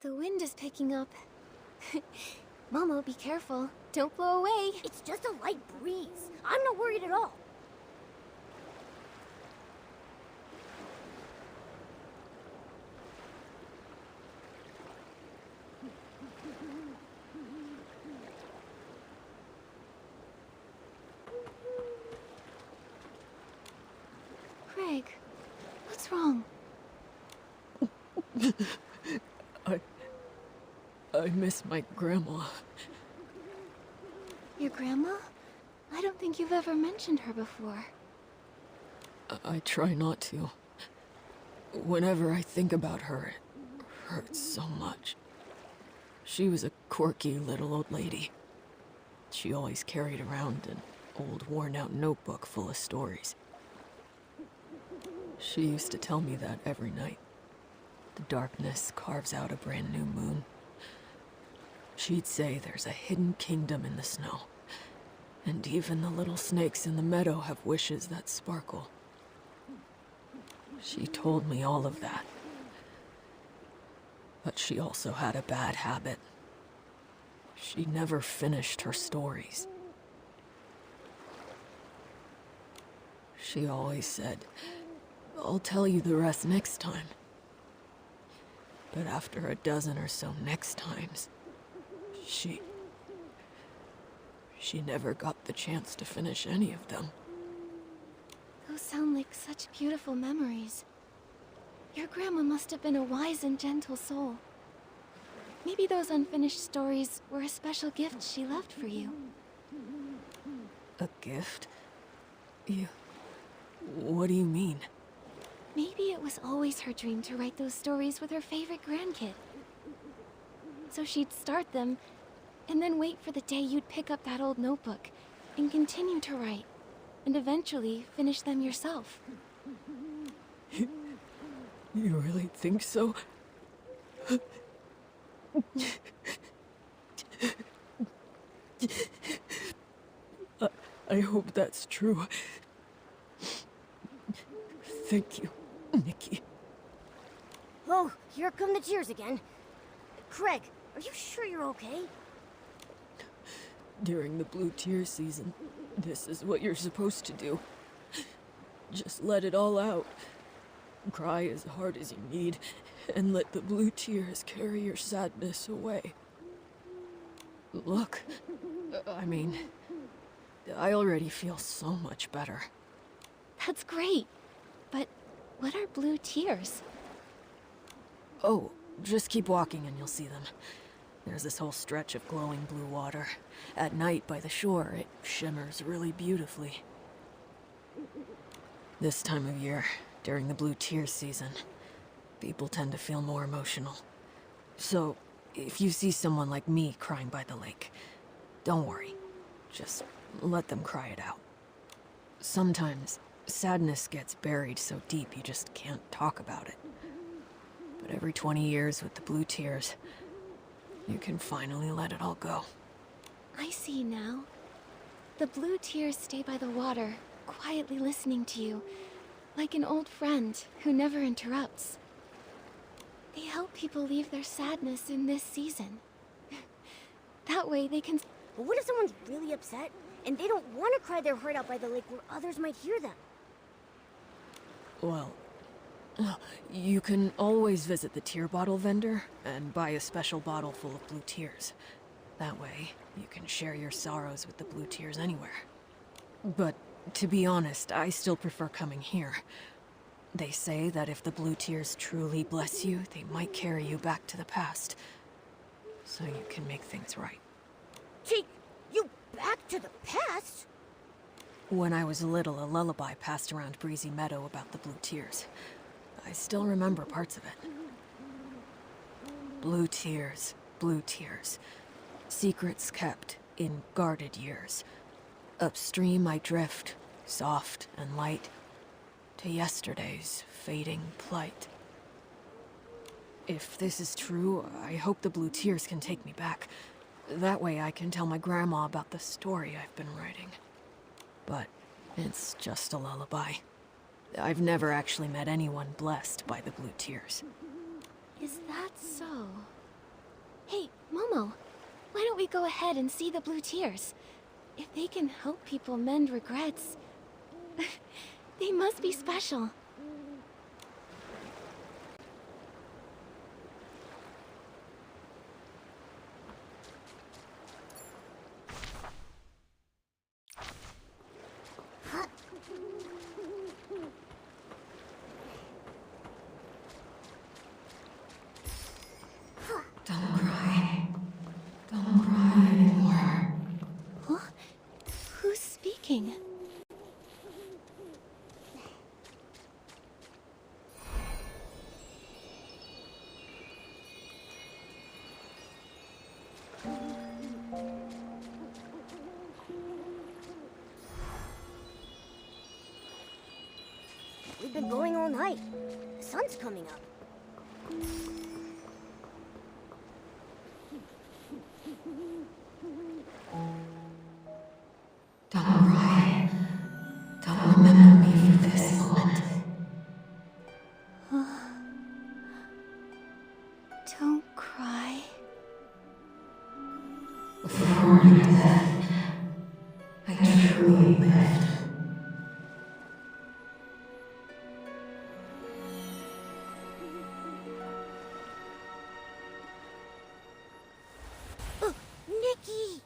The wind is picking up. Momo, be careful. Don't blow away. It's just a light breeze. I'm not worried at all. Craig, what's wrong? I miss my grandma. Your grandma? I don't think you've ever mentioned her before. I try not to. Whenever I think about her, it hurts so much. She was a quirky little old lady. She always carried around an old worn-out notebook full of stories. She used to tell me that every night. The darkness carves out a brand new moon. She'd say there's a hidden kingdom in the snow, and even the little snakes in the meadow have wishes that sparkle. She told me all of that. But she also had a bad habit. She never finished her stories. She always said, "I'll tell you the rest next time." But after a dozen or so next times, she never got the chance to finish any of them. Those sound like such beautiful memories. Your grandma must have been a wise and gentle soul. Maybe those unfinished stories were a special gift she left for you. A gift? What do you mean? Maybe it was always her dream to write those stories with her favorite grandkid. So she'd start them, and then wait for the day you'd pick up that old notebook, and continue to write, and eventually finish them yourself. You really think so? I hope that's true. Thank you, Nikki. Oh, here come the tears again. Craig, are you sure you're okay? During the blue tear season, this is what you're supposed to do. Just let it all out. Cry as hard as you need, and let the blue tears carry your sadness away. Look, I mean, I already feel so much better. That's great. But what are blue tears? Oh, just keep walking and you'll see them. There's this whole stretch of glowing blue water. At night by the shore, it shimmers really beautifully. This time of year, during the blue tear season, people tend to feel more emotional. So, if you see someone like me crying by the lake, don't worry. Just let them cry it out. Sometimes, sadness gets buried so deep you just can't talk about it. But every 20 years with the blue tears, you can finally let it all go. I see now. The blue tears stay by the water, quietly listening to you, like an old friend who never interrupts. They help people leave their sadness in this season. That way they can... But what if someone's really upset, and they don't want to cry their heart out by the lake where others might hear them? Well, you can always visit the tear bottle vendor and buy a special bottle full of blue tears. That way, you can share your sorrows with the blue tears anywhere. But to be honest, I still prefer coming here. They say that if the blue tears truly bless you, they might carry you back to the past, so you can make things right. Take you back to the past? When I was little, a lullaby passed around Breezy Meadow about the blue tears. I still remember parts of it. Blue tears, secrets kept in guarded years. Upstream I drift, soft and light, to yesterday's fading plight. If this is true, I hope the blue tears can take me back. That way I can tell my grandma about the story I've been writing. But it's just a lullaby. I've never actually met anyone blessed by the blue tears. Is that so? Hey, Momo, why don't we go ahead and see the blue tears? If they can help people mend regrets, they must be special. Don't cry. Don't cry anymore. Huh? Who's speaking? We've been going all night. The sun's coming up. Don't cry. Don't remember me for this moment. Don't cry. Before my death, I truly lived. Nikki!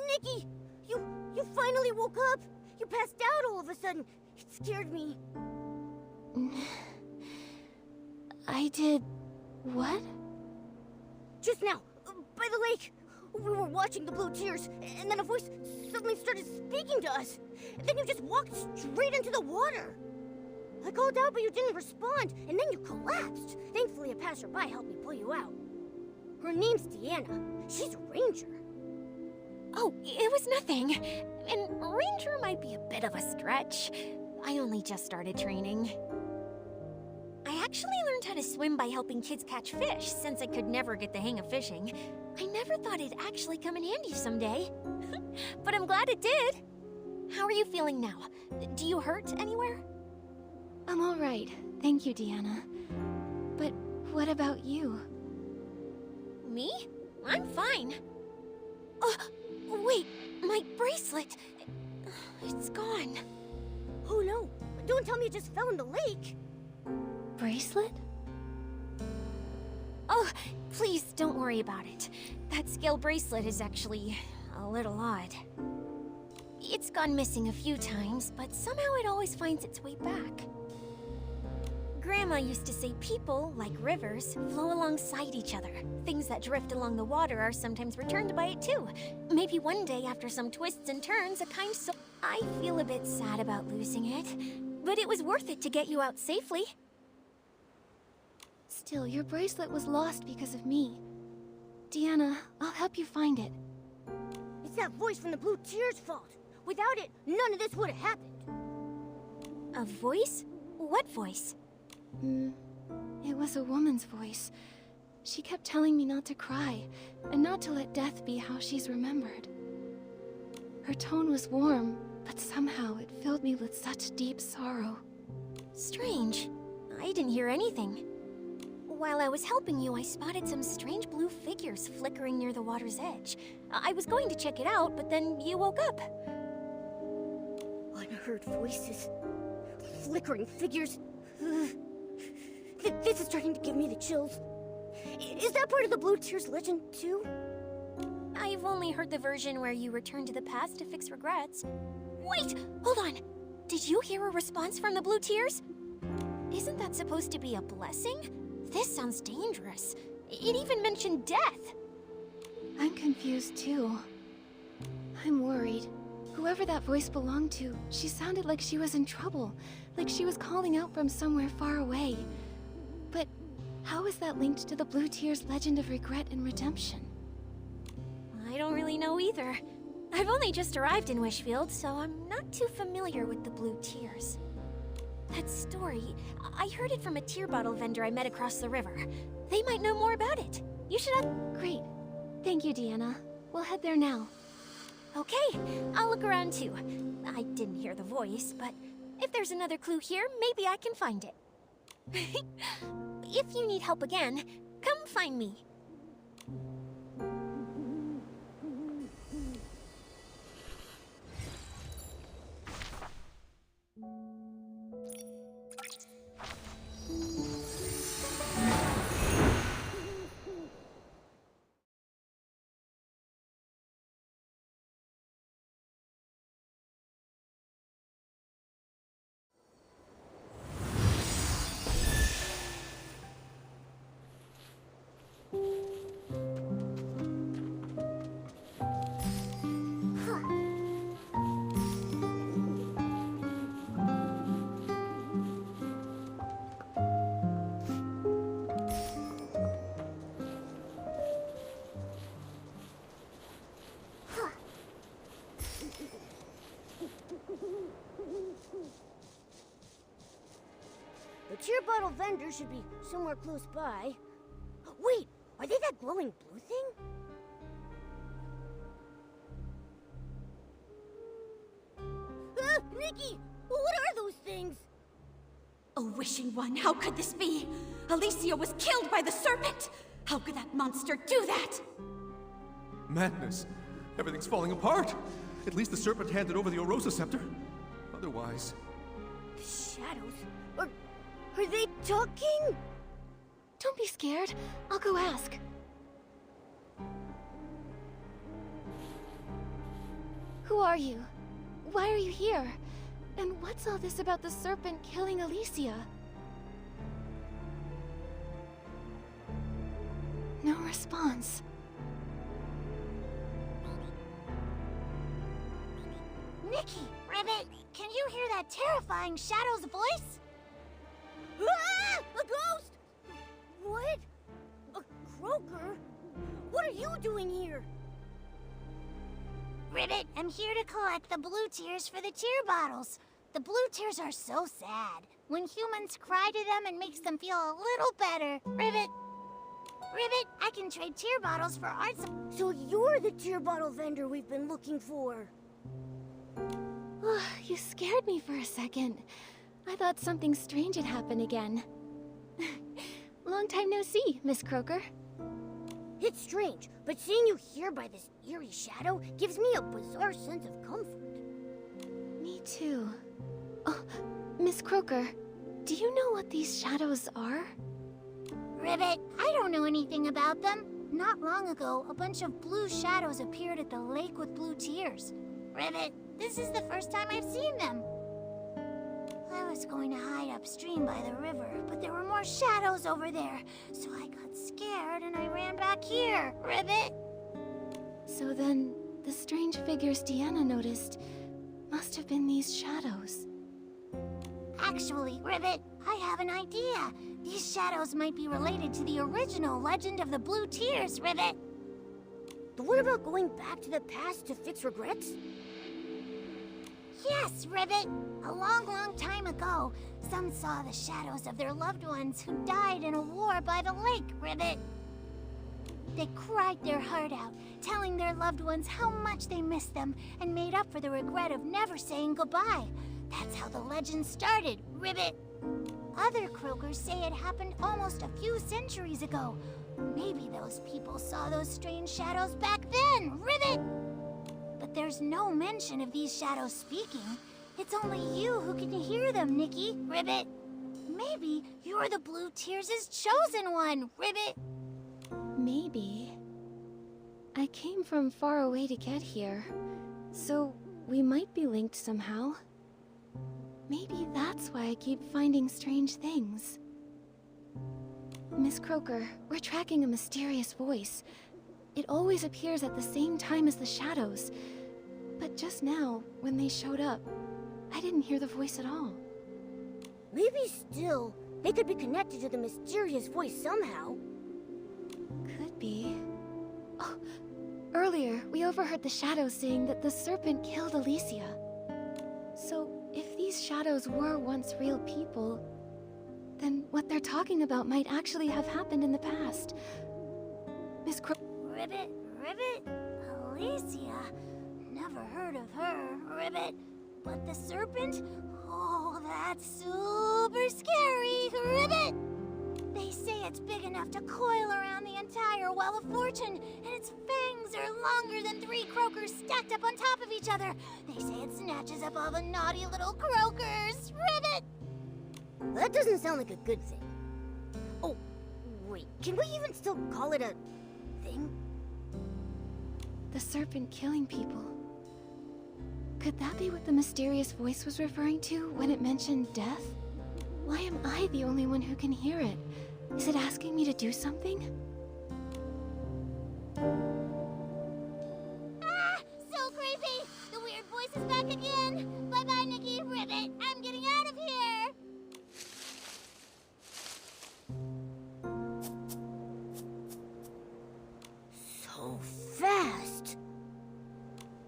Nikki! You finally woke up! You passed out all of a sudden! It scared me. I did... what? Just now, by the lake, we were watching the blue tears, and then a voice suddenly started speaking to us. And then you just walked straight into the water. I called out, but you didn't respond, and then you collapsed. Thankfully, a passerby helped me pull you out. Her name's Deanna. She's a ranger. Oh, it was nothing. And ranger might be a bit of a stretch. I only just started training. I actually learned how to swim by helping kids catch fish, since I could never get the hang of fishing. I never thought it'd actually come in handy someday. But I'm glad it did. How are you feeling now? Do you hurt anywhere? I'm all right. Thank you, Deanna. But what about you? Me? I'm fine. Wait, my bracelet. It's gone. Oh no, don't tell me it just fell in the lake. Bracelet? Oh, please don't worry about it. That scale bracelet is actually a little odd. It's gone missing a few times, but somehow it always finds its way back. Grandma used to say people, like rivers, flow alongside each other. Things that drift along the water are sometimes returned by it too. Maybe one day, after some twists and turns, a kind soul... I feel a bit sad about losing it, but it was worth it to get you out safely. Still, your bracelet was lost because of me. Deanna, I'll help you find it. It's that voice from the blue tears' fault. Without it, none of this would have happened. A voice? What voice? It was a woman's voice. She kept telling me not to cry, and not to let death be how she's remembered. Her tone was warm, but somehow it filled me with such deep sorrow. Strange. I didn't hear anything. While I was helping you, I spotted some strange blue figures flickering near the water's edge. I was going to check it out, but then you woke up. Unheard voices. Flickering figures. This is starting to give me the chills. Is that part of the Blue Tears legend, too? I've only heard the version where you return to the past to fix regrets. Wait! Hold on! Did you hear a response from the Blue Tears? Isn't that supposed to be a blessing? This sounds dangerous. It even mentioned death. I'm confused too. I'm worried. Whoever that voice belonged to, she sounded like she was in trouble. Like she was calling out from somewhere far away. But how is that linked to the Blue Tears legend of regret and redemption? I don't really know either. I've only just arrived in Wishfield, so I'm not too familiar with the Blue Tears. That story, I heard it from a tear bottle vendor I met across the river. They might know more about it. You should have... Great. Thank you, Deanna. We'll head there now. Okay, I'll look around too. I didn't hear the voice, but if there's another clue here, maybe I can find it. If you need help again, come find me. The cheer bottle vendor should be somewhere close by. Wait, are they that glowing blue thing? Nikki, what are those things? A wishing one, how could this be? Alicia was killed by the serpent! How could that monster do that? Madness. Everything's falling apart. At least the serpent handed over the Orosa scepter. Otherwise... The shadows? Are they talking? Don't be scared. I'll go ask. Who are you? Why are you here? And what's all this about the serpent killing Alicia? No response. Nikki, Ribbit, can you hear that terrifying Shadow's voice? Ah! A ghost! What? A croaker? What are you doing here? Ribbit, I'm here to collect the blue tears for the tear bottles. The blue tears are so sad. When humans cry to them, it makes them feel a little better. Ribbit, I can trade tear bottles for art. So you're the tear bottle vendor we've been looking for. You scared me for a second. I thought something strange had happened again. Long time no see, Miss Croaker. It's strange, but seeing you here by this eerie shadow gives me a bizarre sense of comfort. Me too. Oh, Miss Croaker, do you know what these shadows are? Ribbit, I don't know anything about them. Not long ago, a bunch of blue shadows appeared at the lake with blue tears. Ribbit, this is the first time I've seen them. I was going to hide upstream by the river, but there were more shadows over there, so I got scared and I ran back here. Ribbit! So then, the strange figures Deanna noticed must have been these shadows. Actually, Ribbit, I have an idea. These shadows might be related to the original Legend of the Blue Tears, Ribbit. The one about going back to the past to fix regrets? Yes, Ribbit. A long, long time ago, some saw the shadows of their loved ones who died in a war by the lake, Ribbit. They cried their heart out, telling their loved ones how much they missed them and made up for the regret of never saying goodbye. That's how the legend started, Ribbit. Other croakers say it happened almost a few centuries ago. Maybe those people saw those strange shadows back then, Ribbit! But there's no mention of these shadows speaking. It's only you who can hear them, Nikki, Ribbit. Maybe you're the Blue Tears' chosen one, Ribbit. Maybe. I came from far away to get here, so we might be linked somehow. Maybe that's why I keep finding strange things. Miss Croaker, we're tracking a mysterious voice. It always appears at the same time as the shadows. But just now, when they showed up, I didn't hear the voice at all. Maybe still, they could be connected to the mysterious voice somehow. Could be. Oh, earlier, we overheard the shadows saying that the serpent killed Alicia. So, if these shadows were once real people, then what they're talking about might actually have happened in the past. Miss Ribbit, Alicia. Never heard of her, Ribbit. But the serpent? Oh, that's super scary, Ribbit! They say it's big enough to coil around the entire Well of Fortune, and its fangs are longer than 3 croakers stacked up on top of each other. They say it snatches up all the naughty little croakers, Ribbit! That doesn't sound like a good thing. Oh, wait, can we even still call it a thing? The serpent killing people. Could that be what the mysterious voice was referring to when it mentioned death? Why am I the only one who can hear it? Is it asking me to do something? Ah! So creepy! The weird voice is back again! Bye-bye, Nikki, Ribbit! I'm getting out of here! So fast!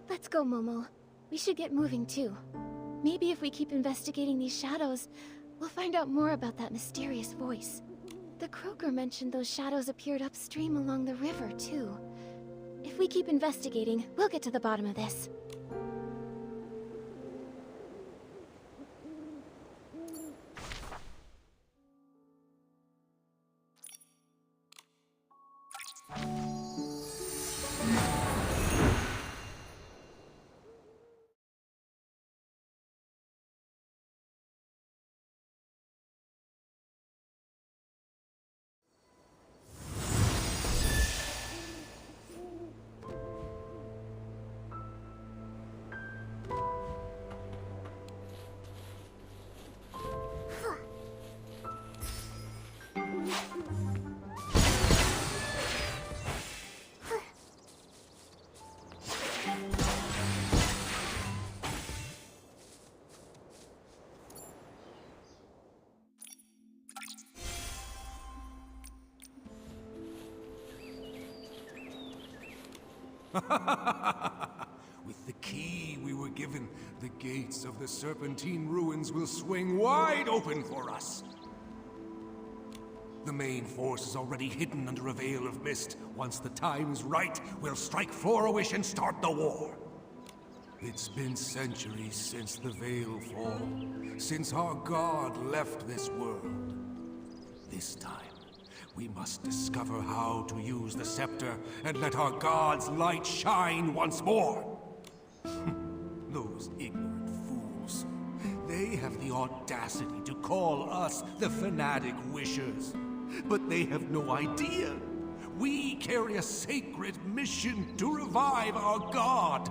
Let's go, Momo. We should get moving too. Maybe if we keep investigating these shadows, we'll find out more about that mysterious voice. The croaker mentioned those shadows appeared upstream along the river too. If we keep investigating, we'll get to the bottom of this. With the key we were given, the gates of the Serpentine ruins will swing wide open for us. The main force is already hidden under a veil of mist. Once the time is right, we'll strike Florowish and start the war. It's been centuries since the Veil fall, since our god left this world. This time, we must discover how to use the scepter and let our god's light shine once more. Those ignorant fools. They have the audacity to call us the fanatic wishers. But they have no idea. We carry a sacred mission to revive our god.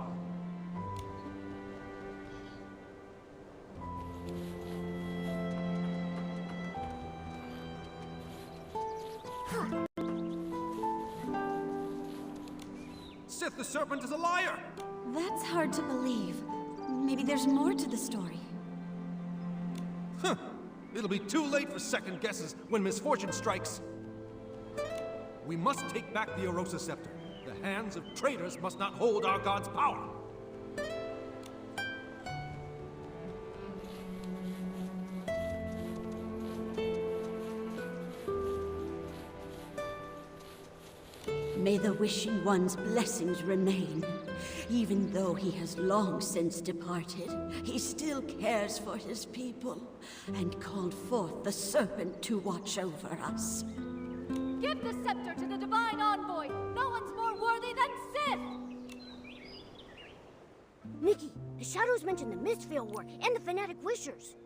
Sith the Serpent is a liar! That's hard to believe. Maybe there's more to the story. Huh. It'll be too late for second guesses when misfortune strikes. We must take back the Orosa Scepter. The hands of traitors must not hold our god's power. May the Wishing One's blessings remain. Even though he has long since departed, he still cares for his people and called forth the Serpent to watch over us. Give the scepter to the Divine Envoy! No one's more worthy than Sith! Nikki, the shadows mentioned the Mistveil War and the Fanatic Wishers.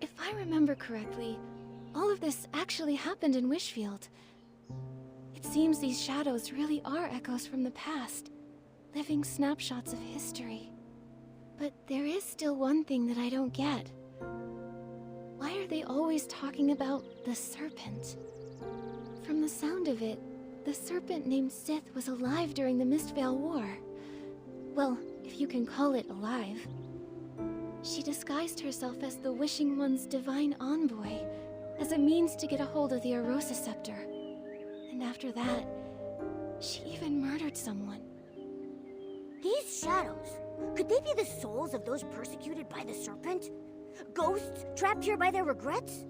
If I remember correctly, all of this actually happened in Wishfield. It seems these shadows really are echoes from the past, living snapshots of history. But there is still one thing that I don't get. Why are they always talking about the Serpent? From the sound of it, the serpent named Sith was alive during the Mistveil War. Well, if you can call it alive. She disguised herself as the Wishing One's divine envoy, as a means to get a hold of the Orosa Scepter. And after that, she even murdered someone. These shadows, could they be the souls of those persecuted by the Serpent? Ghosts trapped here by their regrets?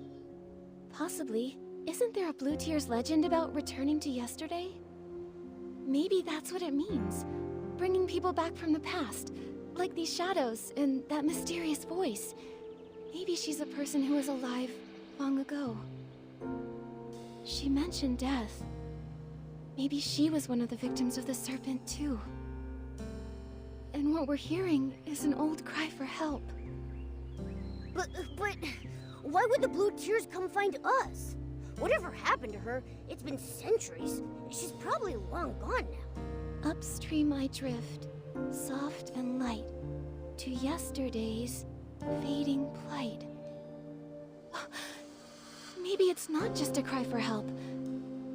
Possibly. Isn't there a Blue Tears legend about returning to yesterday? Maybe that's what it means. bringing people back from the past, like these shadows and that mysterious voice. Maybe she's a person who was alive long ago. She mentioned death. Maybe she was one of the victims of the serpent, too. And what we're hearing is an old cry for help. But why would the blue tears come find us? Whatever happened to her, it's been centuries. She's probably long gone now. Upstream I drift, soft and light, to yesterday's fading plight. Maybe it's not just a cry for help.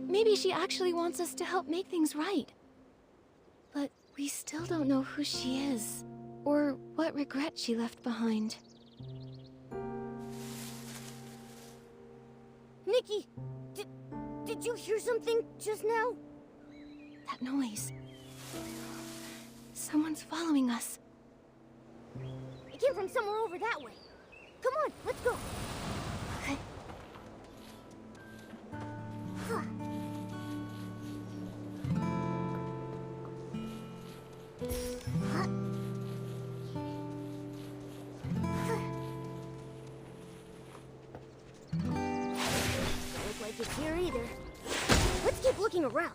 Maybe she actually wants us to help make things right. But we still don't know who she is, or what regret she left behind. Nikki, did you hear something just now? That noise. Someone's following us. It came from somewhere over that way. Come on, let's go. Okay. Doesn't look like it's here either. Let's keep looking around.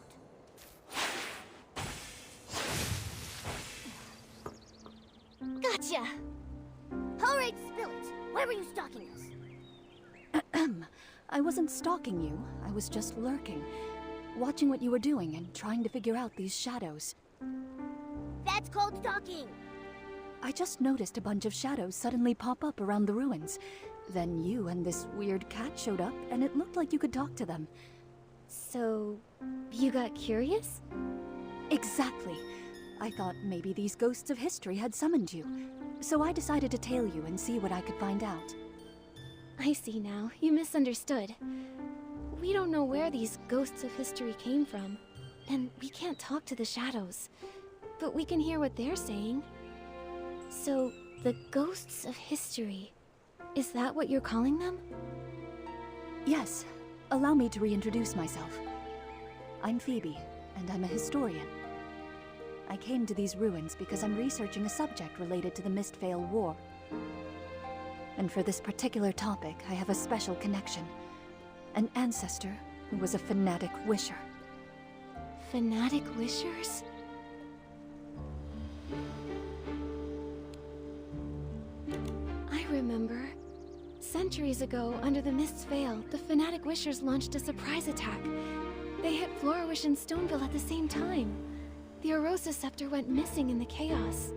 Gotcha! Alright, spill it. Why were you stalking us? I wasn't stalking you. I was just lurking, watching what you were doing and trying to figure out these shadows. That's called stalking! I just noticed a bunch of shadows suddenly pop up around the ruins. Then you and this weird cat showed up, and it looked like you could talk to them. So, you got curious? Exactly. I thought maybe these ghosts of history had summoned you. So I decided to tail you and see what I could find out. I see now. You misunderstood. We don't know where these ghosts of history came from, and we can't talk to the shadows. But we can hear what they're saying. So, the ghosts of history, is that what you're calling them? Yes. Allow me to reintroduce myself. I'm Phoebe, and I'm a historian. I came to these ruins because I'm researching a subject related to the Mistveil War. And for this particular topic, I have a special connection. An ancestor who was a fanatic wisher. Fanatic wishers? I remember. Centuries ago, under the Mist's Veil, the fanatic wishers launched a surprise attack. They hit Florawish and Stoneville at the same time. The Arosa scepter went missing in the chaos.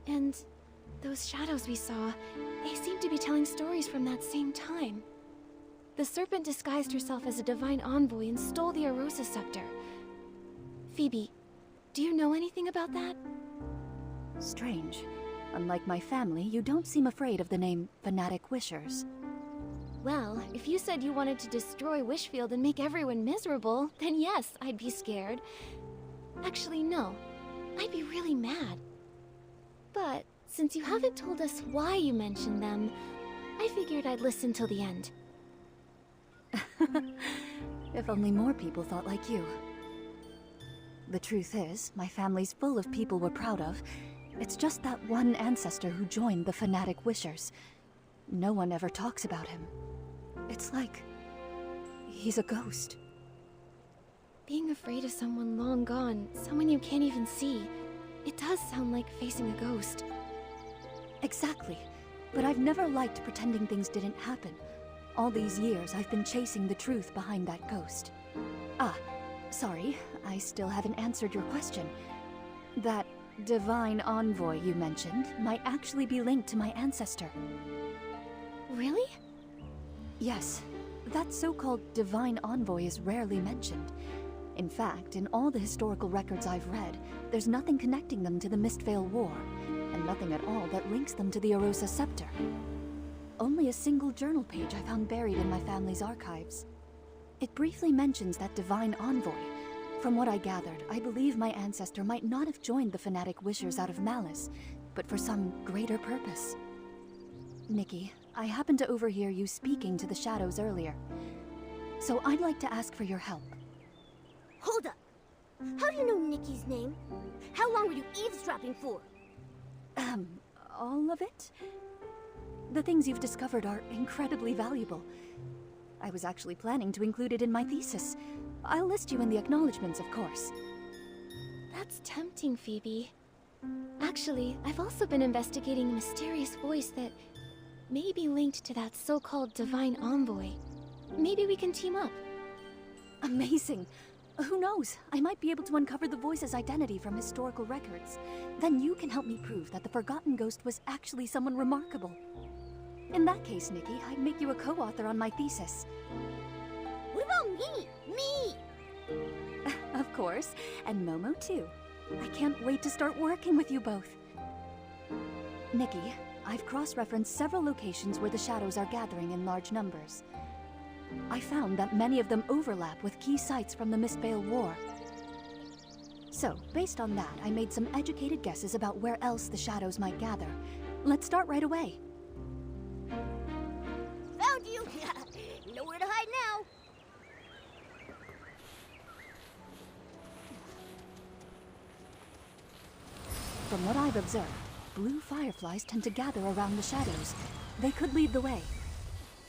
And those shadows we saw, they seemed to be telling stories from that same time. The serpent disguised herself as a divine envoy and stole the Arosa scepter. Phoebe, do you know anything about that? Strange. Unlike my family, you don't seem afraid of the name Fanatic Wishers. Well, if you said you wanted to destroy Wishfield and make everyone miserable, then yes, I'd be scared. Actually, no. I'd be really mad. But since you haven't told us why you mentioned them, I figured I'd listen till the end. If only more people thought like you. The truth is, my family's full of people we're proud of. It's just that one ancestor who joined the Fanatic Wishers. No one ever talks about him. It's like he's a ghost. Being afraid of someone long gone, someone you can't even see, it does sound like facing a ghost. Exactly. But I've never liked pretending things didn't happen. All these years, I've been chasing the truth behind that ghost. Ah, sorry, I still haven't answered your question. That divine envoy you mentioned might actually be linked to my ancestor. Really? Yes. That so-called divine envoy is rarely mentioned. In fact, in all the historical records I've read, there's nothing connecting them to the Mistveil War, and nothing at all that links them to the Arosa scepter. Only a single journal page I found buried in my family's archives. It briefly mentions that divine envoy. From what I gathered, I believe my ancestor might not have joined the Fanatic Wishers out of malice, but for some greater purpose. Nikki, I happened to overhear you speaking to the shadows earlier, so I'd like to ask for your help. Hold up. How do you know Nikki's name? How long were you eavesdropping for? All of it? The things you've discovered are incredibly valuable. I was actually planning to include it in my thesis. I'll list you in the acknowledgements, of course. That's tempting, Phoebe. Actually, I've also been investigating a mysterious voice that may be linked to that so-called divine envoy. Maybe we can team up. Amazing. Who knows? I might be able to uncover the voice's identity from historical records. Then you can help me prove that the Forgotten Ghost was actually someone remarkable. In that case, Nikki, I'd make you a co-author on my thesis. What about me? Me! Of course, and Momo too. I can't wait to start working with you both. Nikki, I've cross-referenced several locations where the shadows are gathering in large numbers. I found that many of them overlap with key sites from the Mistvale War. So, based on that, I made some educated guesses about where else the shadows might gather. Let's start right away. Found you! Nowhere to hide now! From what I've observed, blue fireflies tend to gather around the shadows. They could lead the way.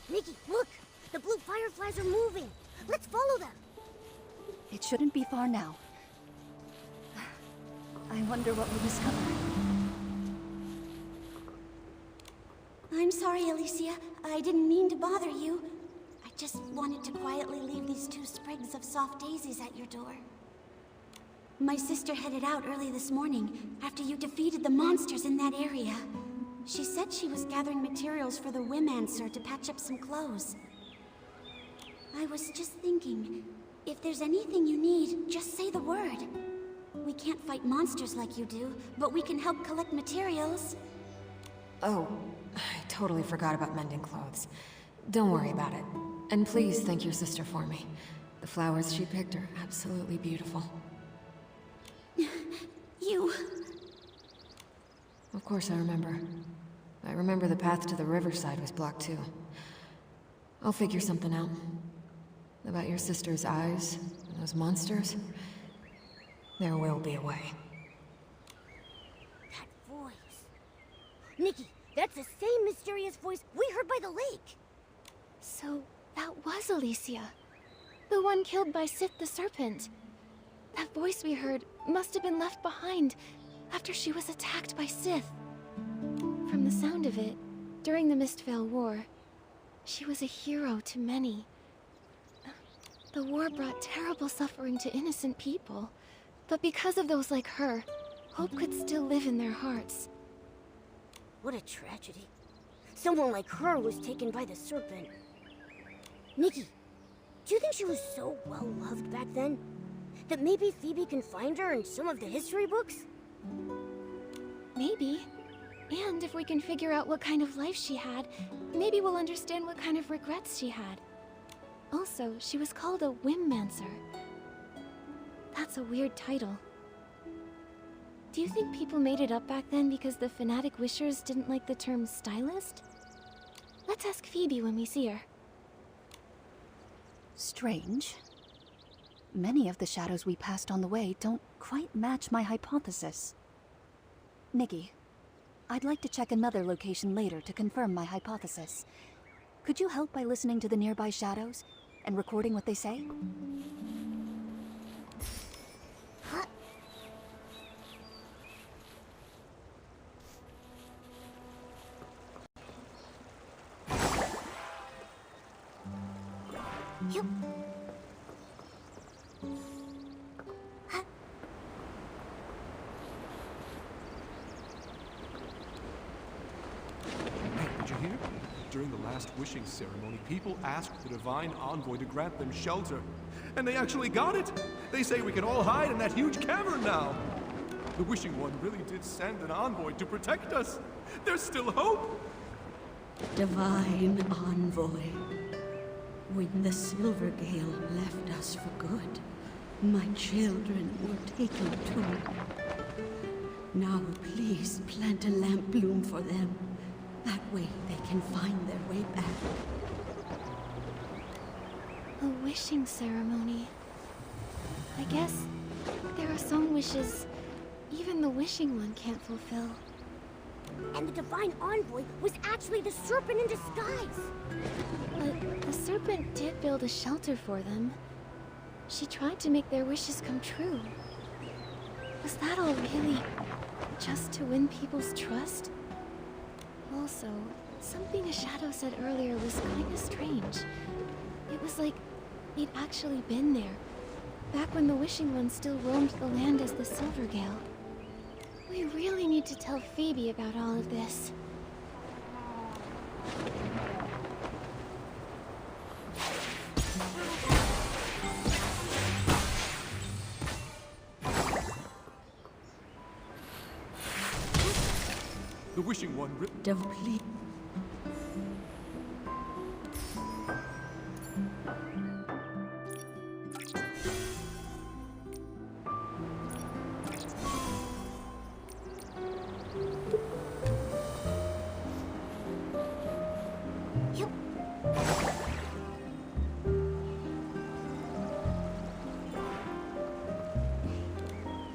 Nikki, look! The blue fireflies are moving! Let's follow them! It shouldn't be far now. I wonder what we'll discover. I'm sorry, Alicia. I didn't mean to bother you. I just wanted to quietly leave these 2 sprigs of soft daisies at your door. My sister headed out early this morning, after you defeated the monsters in that area. She said she was gathering materials for the Wimancer to patch up some clothes. I was just thinking, if there's anything you need, just say the word. We can't fight monsters like you do, but we can help collect materials. Oh, I totally forgot about mending clothes. Don't worry about it. And please thank your sister for me. The flowers she picked are absolutely beautiful. You... Of course I remember. I remember the path to the riverside was blocked too. I'll figure something out. About your sister's eyes, and those monsters. There will be a way. That voice... Nikki, that's the same mysterious voice we heard by the lake! So, that was Alicia. The one killed by Sith the Serpent. That voice we heard must have been left behind after she was attacked by Sith. From the sound of it, during the Mistvale War, she was a hero to many. The war brought terrible suffering to innocent people, but because of those like her, hope could still live in their hearts. What a tragedy. Someone like her was taken by the Serpent. Nikki, do you think she was so well-loved back then? That maybe Phoebe can find her in some of the history books? Maybe. And if we can figure out what kind of life she had, maybe we'll understand what kind of regrets she had. Also, she was called a Wimancer. That's a weird title. Do you think people made it up back then because the fanatic wishers didn't like the term stylist? Let's ask Phoebe when we see her. Strange. Many of the shadows we passed on the way don't quite match my hypothesis. Nikki, I'd like to check another location later to confirm my hypothesis. Could you help by listening to the nearby shadows and recording what they say? Did you hear? During the last wishing ceremony, people asked the Divine Envoy to grant them shelter. And they actually got it! They say we can all hide in that huge cavern now! The Wishing One really did send an envoy to protect us! There's still hope! Divine Envoy. When the Silver Gale left us for good, my children were taken too. Now please plant a lamp bloom for them. That way they can find their way back. A wishing ceremony. I guess There are some wishes even the wishing one can't fulfill. And the Divine Envoy was actually the serpent in disguise. But the serpent did build a shelter for them. She tried to make their wishes come true. Was that all really just to win people's trust? Also, something a shadow said earlier was kinda strange. It was like he'd actually been there, back when the Wishing One still roamed the land as the Silvergale. We really need to tell Phoebe about all of this. The Wishing One Please.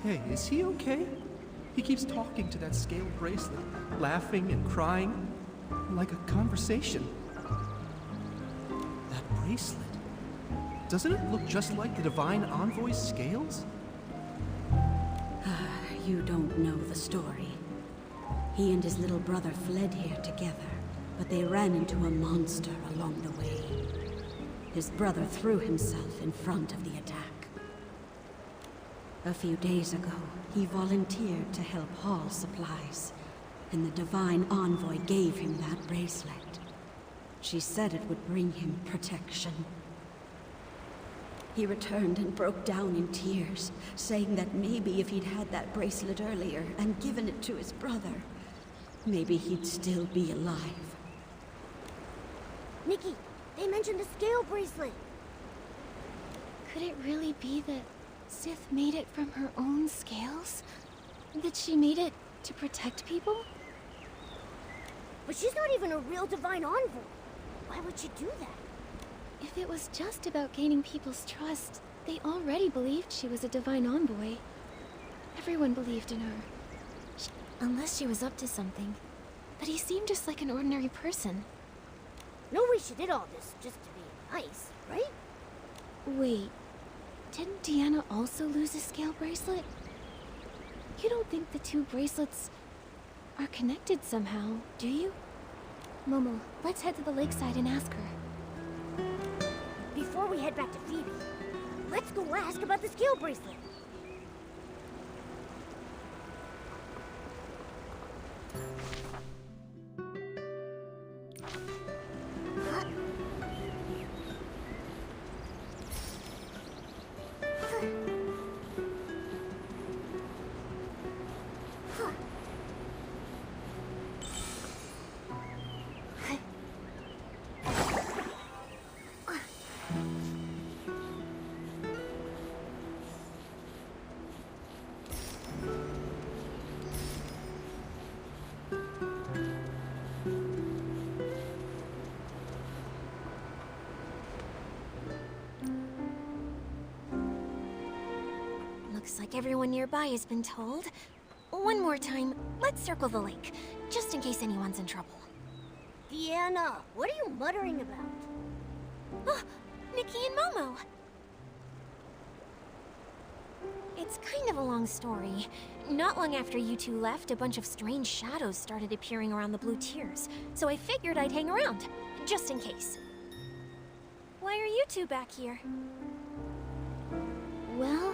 Hey, is he okay? He keeps talking to that scale bracelet, laughing and crying, like a conversation. That bracelet. Doesn't it look just like the Divine Envoy's scales? You don't know the story. He and his little brother fled here together, but they ran into a monster along the way. His brother threw himself in front of the attack. A few days ago, he volunteered to help haul supplies, and the Divine Envoy gave him that bracelet. She said it would bring him protection. He returned and broke down in tears, saying that maybe if he'd had that bracelet earlier and given it to his brother, maybe he'd still be alive. Nikki, they mentioned the scale bracelet. Could it really be that Sith made it from her own scales? That she made it to protect people? But she's not even a real Divine Envoy. Why would she do that? If it was just about gaining people's trust, they already believed she was a Divine Envoy. Everyone believed in her. Unless she was up to something. But he seemed just like an ordinary person. No way she did all this just to be nice, right? Wait, didn't Deanna also lose a scale bracelet? You don't think the two bracelets are connected somehow, do you? Momo, let's head to the lakeside and ask her. Before we head back to Phoebe, let's go ask about the scale bracelet. Looks like everyone nearby has been told. One more time, let's circle the lake, just in case anyone's in trouble. Deanna, what are you muttering about? Oh, Nikki and Momo! It's kind of a long story. Not long after you two left, a bunch of strange shadows started appearing around the Blue Tears, so I figured I'd hang around, just in case. Why are you two back here? Well...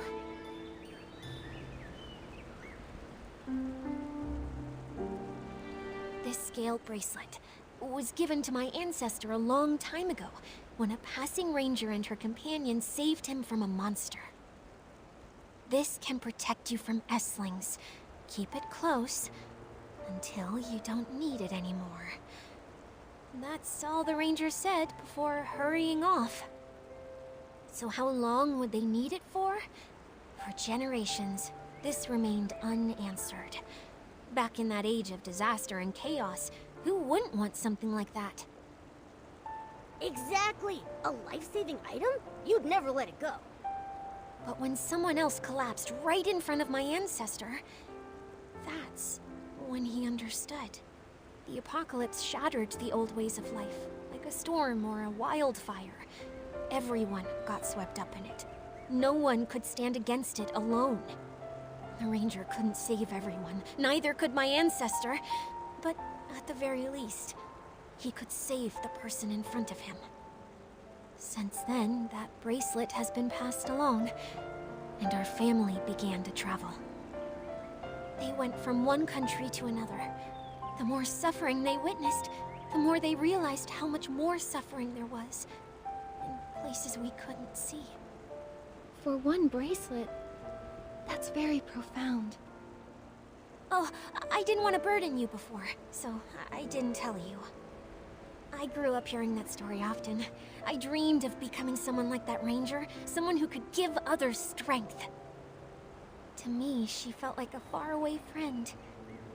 This scale bracelet was given to my ancestor a long time ago, when a passing ranger and her companion saved him from a monster. This can protect you from Esslings. Keep it close until you don't need it anymore. That's all the ranger said before hurrying off. So how long would they need it for? For generations, this remained unanswered. Back in that age of disaster and chaos, who wouldn't want something like that? Exactly! A life-saving item? You'd never let it go. But when someone else collapsed right in front of my ancestor, that's when he understood. The apocalypse shattered the old ways of life, like a storm or a wildfire. Everyone got swept up in it. No one could stand against it alone. The Ranger couldn't save everyone, neither could my ancestor, but at the very least, he could save the person in front of him. Since then, that bracelet has been passed along, and our family began to travel. They went from one country to another. The more suffering they witnessed, the more they realized how much more suffering there was, in places we couldn't see. For one bracelet, that's very profound. Oh, I didn't want to burden you before, so I didn't tell you. I grew up hearing that story often. I dreamed of becoming someone like that Ranger, someone who could give others strength. To me, she felt like a faraway friend,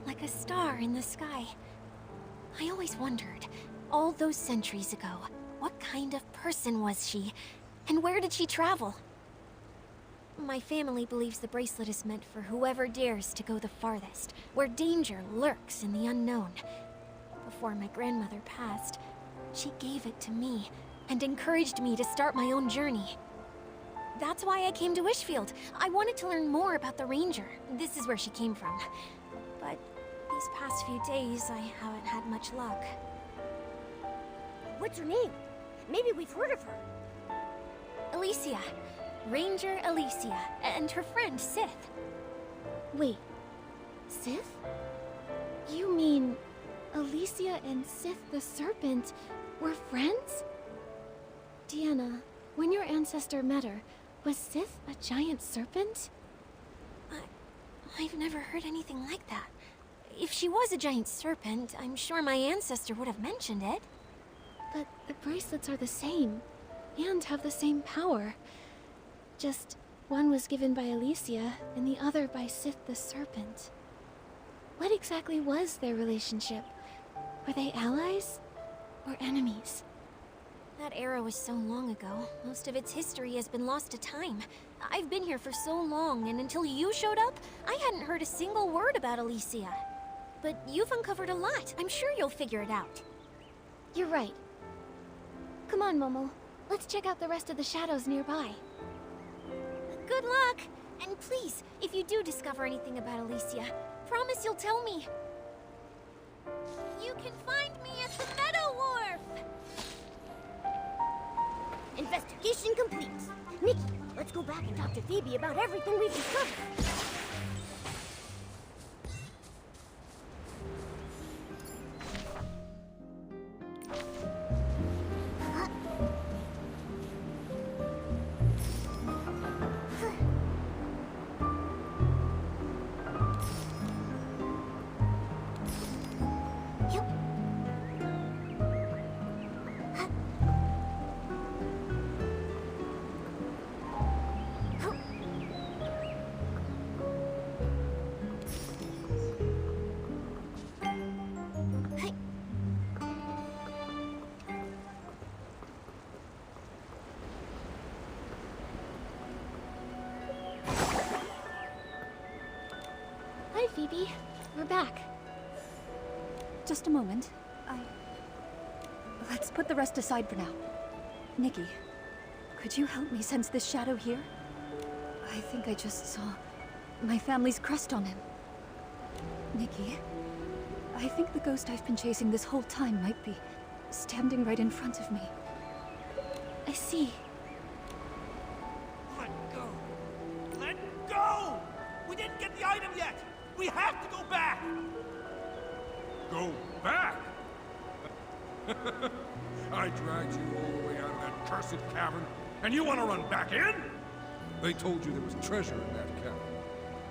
like a star in the sky. I always wondered, all those centuries ago, what kind of person was she, and where did she travel? My family believes the bracelet is meant for whoever dares to go the farthest, where danger lurks in the unknown. Before my grandmother passed, she gave it to me and encouraged me to start my own journey. That's why I came to Wishfield. I wanted to learn more about the Ranger. This is where she came from. But these past few days, I haven't had much luck. What's her name? Maybe we've heard of her. Alicia. Ranger Alicia. And her friend, Sith. Wait, Sith? You mean Alicia and Sith the Serpent were friends? Deanna, when your ancestor met her, was Sith a giant serpent? I've never heard anything like that. If she was a giant serpent, I'm sure my ancestor would have mentioned it. But the bracelets are the same, and have the same power. Just one was given by Alicia, and the other by Sith the Serpent. What exactly was their relationship? Were they allies or enemies? That era was so long ago. Most of its history has been lost to time. I've been here for so long, and until you showed up, I hadn't heard a single word about Alicia. But you've uncovered a lot. I'm sure you'll figure it out. You're right. Come on, Momo. Let's check out the rest of the shadows nearby. Good luck! And please, if you do discover anything about Alicia, promise you'll tell me. You can find me at the Meadow Wharf! Investigation complete. Nikki, let's go back and talk to Phoebe about everything we've discovered. Hi, Phoebe. We're back. Just a moment. Let's put the rest aside for now. Nikki, could you help me sense this shadow here? I think I just saw my family's crest on him. Nikki, I think the ghost I've been chasing this whole time might be standing right in front of me. I see. Let go! Let go! We didn't get the item yet! We have to go back! Go back? I dragged you all the way out of that cursed cavern, and you want to run back in? They told you there was treasure in that cavern.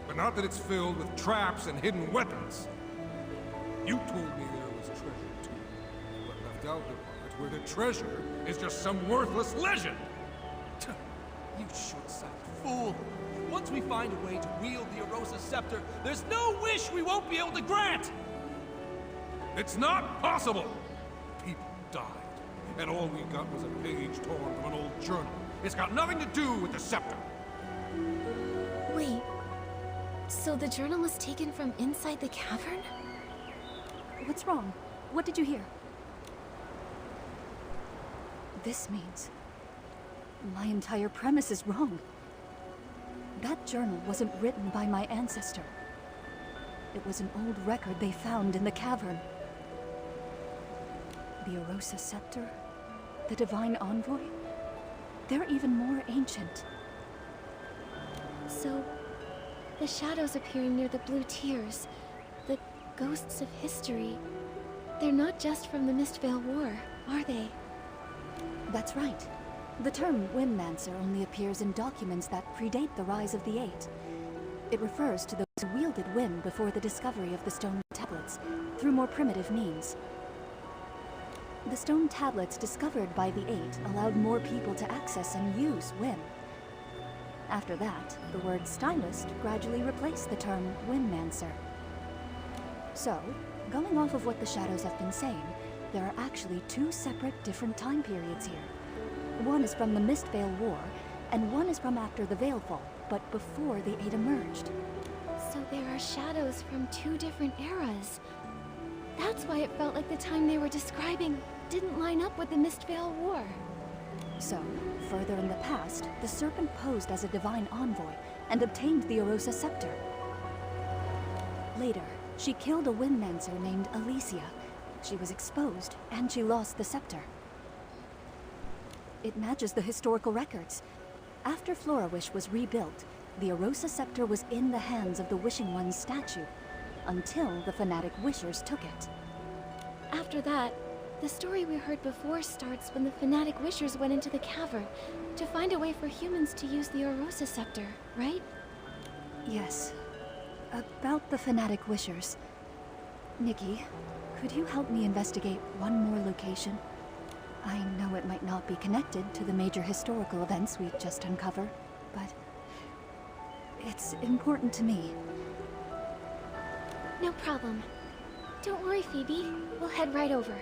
But not that it's filled with traps and hidden weapons. You told me there was treasure too, but left out the part where the treasure is just some worthless legend. You short-sighted fool! Once we find a way to wield the Erosa scepter, there's no wish we won't be able to grant! It's not possible! People died, and all we got was a page torn from an old journal. It's got nothing to do with the scepter. Wait, so the journal was taken from inside the cavern? What's wrong? What did you hear? This means my entire premise is wrong. That journal wasn't written by my ancestor. It was an old record they found in the cavern. The Erosa Scepter, the Divine Envoy, they're even more ancient. So, the shadows appearing near the blue tears, the ghosts of history, they're not just from the Mistvale War, are they? That's right. The term Windmancer only appears in documents that predate the rise of the Eight. It refers to those who wielded wind before the discovery of the stone tablets, through more primitive means. The stone tablets discovered by the Eight allowed more people to access and use Wim. After that, the word stylist gradually replaced the term Windmancer. So, going off of what the shadows have been saying, there are actually two separate different time periods here. One is from the Mistvale War, and one is from after the Veilfall, but before the Eight emerged. So there are shadows from two different eras. That's why it felt like the time they were describing didn't line up with the Mistvale War. So, further in the past, the Serpent posed as a divine envoy and obtained the Erosa Scepter. Later, she killed a Windmancer named Alicia. She was exposed, and she lost the scepter. It matches the historical records. After Florawish was rebuilt, the Erosa Scepter was in the hands of the Wishing One's statue, until the fanatic Wishers took it. After that, the story we heard before starts when the fanatic Wishers went into the cavern to find a way for humans to use the Erosa Scepter, right? Yes. About the fanatic Wishers. Nikki, could you help me investigate one more location? I know it might not be connected to the major historical events we just uncovered, but it's important to me. No problem. Don't worry, Phoebe. We'll head right over.